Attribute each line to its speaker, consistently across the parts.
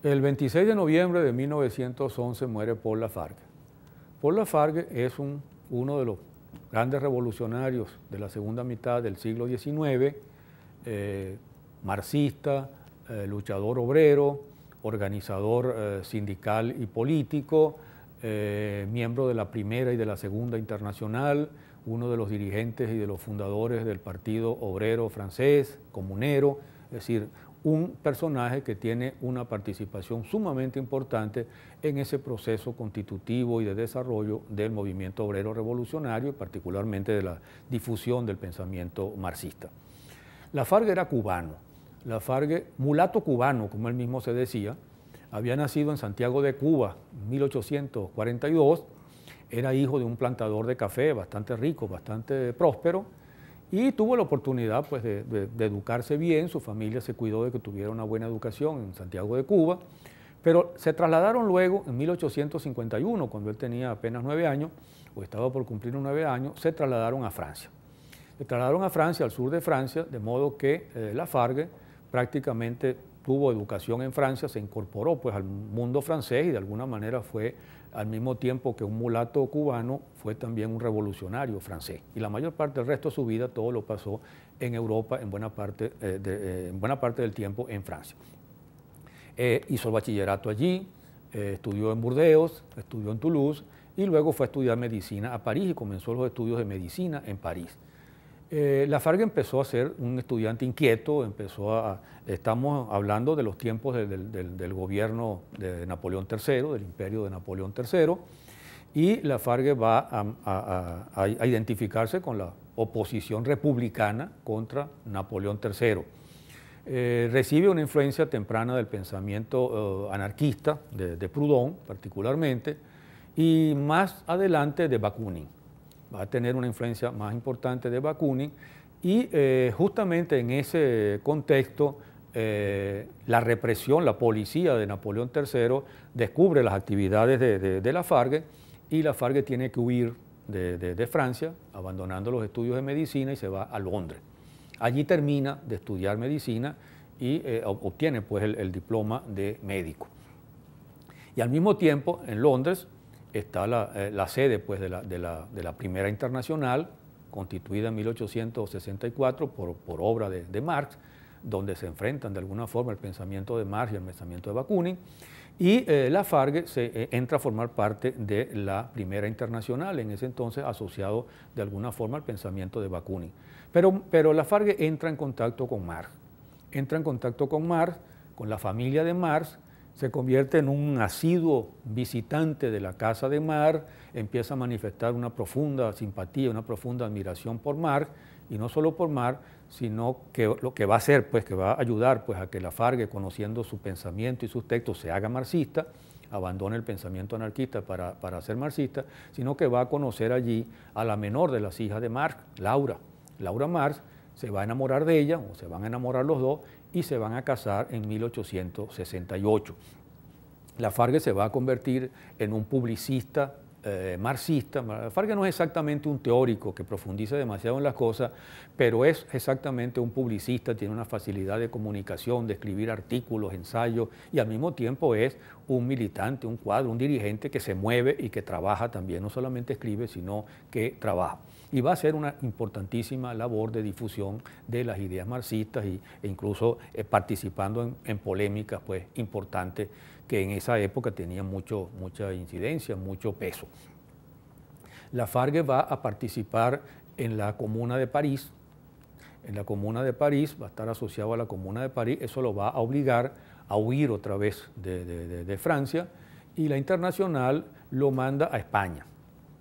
Speaker 1: El 26 de noviembre de 1911 muere Paul Lafargue. Paul Lafargue es uno de los grandes revolucionarios de la segunda mitad del siglo XIX, marxista, luchador obrero, organizador sindical y político, miembro de la Primera y de la Segunda Internacional, uno de los dirigentes y de los fundadores del Partido Obrero Francés, comunero, es decir, un personaje que tiene una participación sumamente importante en ese proceso constitutivo y de desarrollo del movimiento obrero revolucionario y particularmente de la difusión del pensamiento marxista. Lafargue era cubano, Lafargue, mulato cubano, como él mismo se decía, había nacido en Santiago de Cuba en 1842, era hijo de un plantador de café bastante rico, bastante próspero, y tuvo la oportunidad pues, de educarse bien. Su familia se cuidó de que tuviera una buena educación en Santiago de Cuba, pero se trasladaron luego, en 1851, cuando él tenía apenas 9 años, o estaba por cumplir 9 años, se trasladaron a Francia. Se trasladaron a Francia, al sur de Francia, de modo que Lafargue prácticamente tuvo educación en Francia, se incorporó pues, al mundo francés y de alguna manera fue, al mismo tiempo que un mulato cubano, fue también un revolucionario francés. Y la mayor parte del resto de su vida, todo lo pasó en Europa, en buena parte del tiempo en Francia. Hizo el bachillerato allí, estudió en Burdeos, estudió en Toulouse y luego fue a estudiar medicina a París y comenzó los estudios de medicina en París. Lafargue empezó a ser un estudiante inquieto, estamos hablando de los tiempos del gobierno de Napoleón III, del imperio de Napoleón III, y Lafargue va a identificarse con la oposición republicana contra Napoleón III. Recibe una influencia temprana del pensamiento anarquista, de Proudhon particularmente, y más adelante de Bakunin. Va a tener una influencia más importante de Bakunin y justamente en ese contexto la represión, la policía de Napoleón III descubre las actividades de Lafargue y Lafargue tiene que huir de Francia, abandonando los estudios de medicina y se va a Londres. Allí termina de estudiar medicina y obtiene pues el diploma de médico. Y al mismo tiempo en Londres está la sede pues, de la Primera Internacional, constituida en 1864 por obra de Marx, donde se enfrentan de alguna forma el pensamiento de Marx y el pensamiento de Bakunin, y Lafargue entra a formar parte de la Primera Internacional, en ese entonces asociado de alguna forma al pensamiento de Bakunin. Pero Lafargue entra en contacto con Marx, con la familia de Marx, se convierte en un asiduo visitante de la casa de Marx, empieza a manifestar una profunda simpatía, una profunda admiración por Marx, y no solo por Marx, sino que lo que va a hacer, pues que va a ayudar pues, a que Lafargue, conociendo su pensamiento y sus textos, se haga marxista, abandone el pensamiento anarquista para ser marxista, sino que va a conocer allí a la menor de las hijas de Marx, Laura. Laura Marx se va a enamorar de ella, o se van a enamorar los dos, y se van a casar en 1868. Lafargue se va a convertir en un publicista marxista. Lafargue no es exactamente un teórico que profundiza demasiado en las cosas, pero es exactamente un publicista, tiene una facilidad de comunicación, de escribir artículos, ensayos, y al mismo tiempo es un militante, un cuadro, un dirigente que se mueve y que trabaja también, no solamente escribe, sino que trabaja. Y va a hacer una importantísima labor de difusión de las ideas marxistas e incluso participando en polémicas pues, importantes que en esa época tenían mucha incidencia, mucho peso. Lafargue va a participar en la Comuna de París. En la Comuna de París, va a estar asociado a la Comuna de París, eso lo va a obligar a huir otra vez de Francia, y la Internacional lo manda a España.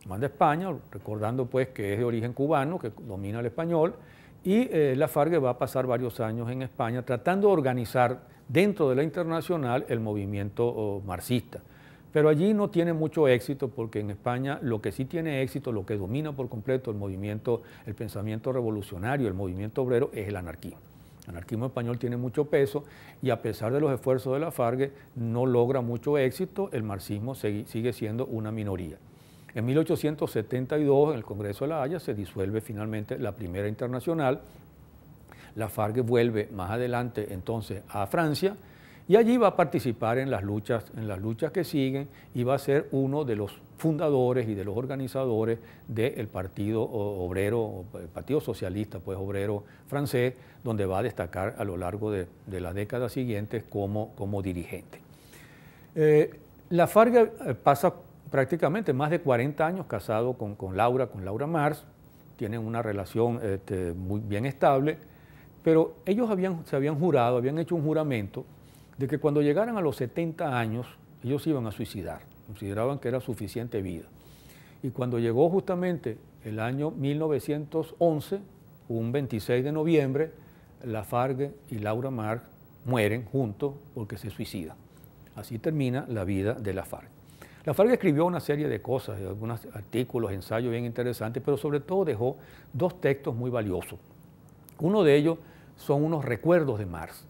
Speaker 1: Manda a España, recordando pues que es de origen cubano, que domina el español, y Lafargue va a pasar varios años en España tratando de organizar dentro de la Internacional el movimiento marxista. Pero allí no tiene mucho éxito porque en España lo que sí tiene éxito, lo que domina por completo el movimiento, el pensamiento revolucionario, el movimiento obrero, es el anarquismo. El anarquismo español tiene mucho peso y a pesar de los esfuerzos de Lafargue no logra mucho éxito, el marxismo sigue siendo una minoría. En 1872, en el Congreso de La Haya, se disuelve finalmente la Primera Internacional. Lafargue vuelve más adelante entonces a Francia Y allí va a participar en las luchas que siguen y va a ser uno de los fundadores y de los organizadores del Partido Obrero, el Partido Socialista pues, Obrero francés, donde va a destacar a lo largo de las décadas siguientes como dirigente. La FARC pasa prácticamente más de 40 años casado con Laura Marx, tienen una relación muy bien estable, pero ellos se habían jurado, habían hecho un juramento de que cuando llegaran a los 70 años, ellos se iban a suicidar, consideraban que era suficiente vida. Y cuando llegó justamente el año 1911, un 26 de noviembre, la FARC y Laura Marx mueren juntos porque se suicidan. Así termina la vida de la FARC. La FARC escribió una serie de cosas, algunos artículos, ensayos bien interesantes, pero sobre todo dejó dos textos muy valiosos. Uno de ellos son unos recuerdos de Marx.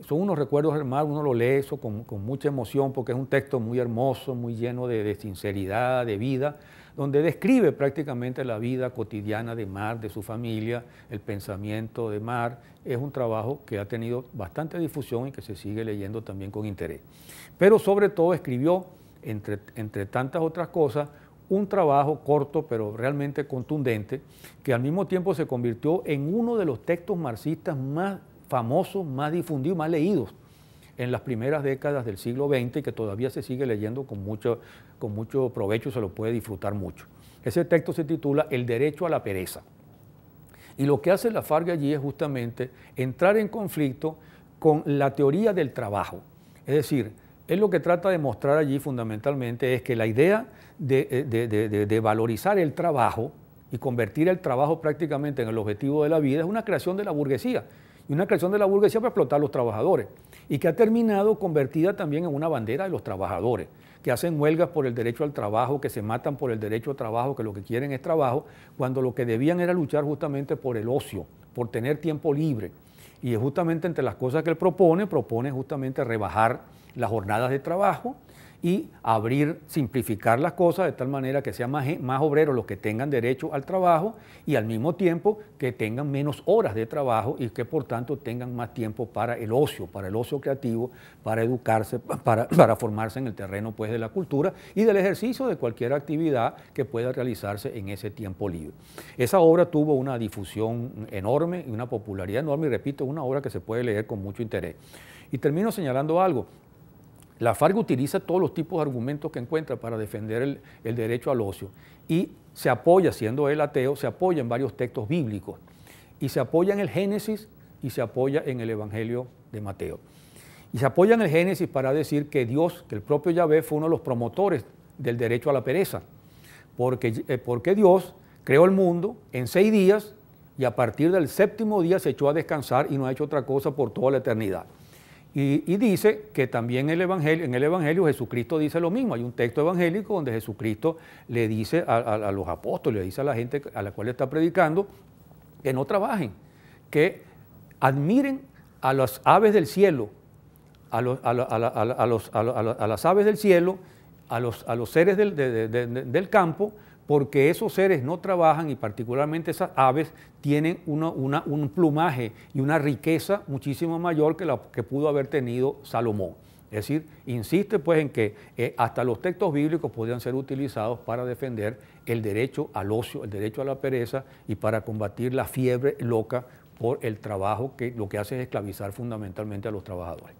Speaker 1: Son unos recuerdos de Marx, uno lo lee eso con mucha emoción porque es un texto muy hermoso, muy lleno de sinceridad, de vida, donde describe prácticamente la vida cotidiana de Marx, de su familia, el pensamiento de Marx. Es un trabajo que ha tenido bastante difusión y que se sigue leyendo también con interés. Pero sobre todo escribió, entre tantas otras cosas, un trabajo corto pero realmente contundente, que al mismo tiempo se convirtió en uno de los textos marxistas más famosos, más difundidos, más leídos en las primeras décadas del siglo XX y que todavía se sigue leyendo con mucho provecho, se lo puede disfrutar mucho. Ese texto se titula El derecho a la pereza. Y lo que hace la FARC allí es justamente entrar en conflicto con la teoría del trabajo. Es decir, él lo que trata de mostrar allí fundamentalmente es que la idea de valorizar el trabajo y convertir el trabajo prácticamente en el objetivo de la vida es una creación de la burguesía. Y una creación de la burguesía para explotar a los trabajadores, y que ha terminado convertida también en una bandera de los trabajadores, que hacen huelgas por el derecho al trabajo, que se matan por el derecho al trabajo, que lo que quieren es trabajo, cuando lo que debían era luchar justamente por el ocio, por tener tiempo libre. Y es justamente entre las cosas que él propone justamente rebajar las jornadas de trabajo y simplificar las cosas de tal manera que sean más obreros los que tengan derecho al trabajo y al mismo tiempo que tengan menos horas de trabajo y que por tanto tengan más tiempo para el ocio creativo, para educarse, para formarse en el terreno pues, de la cultura y del ejercicio de cualquier actividad que pueda realizarse en ese tiempo libre. Esa obra tuvo una difusión enorme y una popularidad enorme y repito, es una obra que se puede leer con mucho interés. Y termino señalando algo. La FARC utiliza todos los tipos de argumentos que encuentra para defender el derecho al ocio y se apoya, siendo él ateo, se apoya en varios textos bíblicos y se apoya en el Génesis y se apoya en el Evangelio de Mateo. Y se apoya en el Génesis para decir que Dios, que el propio Yahvé fue uno de los promotores del derecho a la pereza, porque Dios creó el mundo en 6 días y a partir del 7º día se echó a descansar y no ha hecho otra cosa por toda la eternidad. Y dice que también en el Evangelio Jesucristo dice lo mismo. Hay un texto evangélico donde Jesucristo le dice a los apóstoles, le dice a la gente a la cual está predicando, que no trabajen, que admiren a las aves del cielo, a las aves del cielo, a los seres del campo, porque esos seres no trabajan y particularmente esas aves tienen un plumaje y una riqueza muchísimo mayor que la que pudo haber tenido Salomón. Es decir, insiste pues en que hasta los textos bíblicos podrían ser utilizados para defender el derecho al ocio, el derecho a la pereza y para combatir la fiebre loca por el trabajo que lo que hace es esclavizar fundamentalmente a los trabajadores.